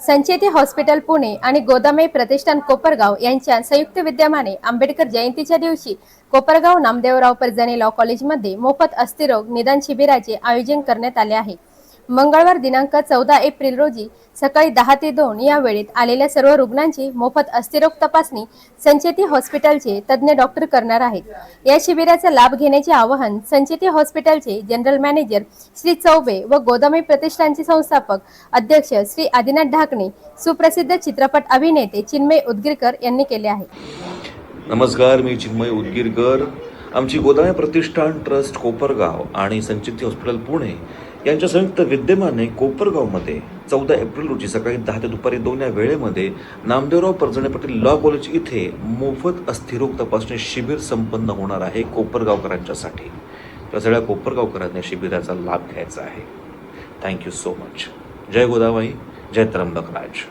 Sancheti hospital Pune आणि गोदामे प्रतिष्ठान कोपरगाव यांच्या संयुक्त विद्यमाने आंबेडकर जयंतीच्या दिवशी कोपरगाव नामदेवराव परजणे लॉ कॉलेजमध्ये मोफत अस्थिरोग निदान शिबिराचे आयोजन करण्यात आले आहे। मंगळवार दिनांक 14 एप्रिल रोजी सकाळी 10 ते 2 या वेळेत आलेल्या सर्व रुग्णांची मोफत अस्थिरोग तपासणी संचेती हॉस्पिटलचे तज्ञ डॉक्टर करणार आहेत। या शिबिराचा लाभ घेण्याचे आवाहन संचेती हॉस्पिटलचे जनरल मॅनेजर श्री चौबे व गोदामे प्रतिष्ठानचे संस्थापक अध्यक्ष श्री आदिनाथ ढाकणे, सुप्रसिद्ध चित्रपट अभिनेते चिन्मय उदगीरकर यांनी केले आहे। नमस्कार, मी चिन्मय उदगीरकर। आमची गोदामे प्रतिष्ठान ट्रस्ट कोपरगाव आणि संचेती हॉस्पिटल पुणे यांच्या संयुक्त विद्यमाने कोपरगावमध्ये 14 एप्रिल रोजी सकाळी 10 ते दुपारी 2 या वेळेमध्ये नामदेवराव परजणे पाटील लॉ कॉलेज इथे मोफत अस्थिरोग तपासणी शिबिर संपन्न होणार आहे कोपरगावकरांच्यासाठी। त्या सगळ्या कोपरगावकरांनी शिबिराचा लाभ घ्यायचा आहे। Thank you so much. जय गोदाबाई, जय त्र्यंबकराज।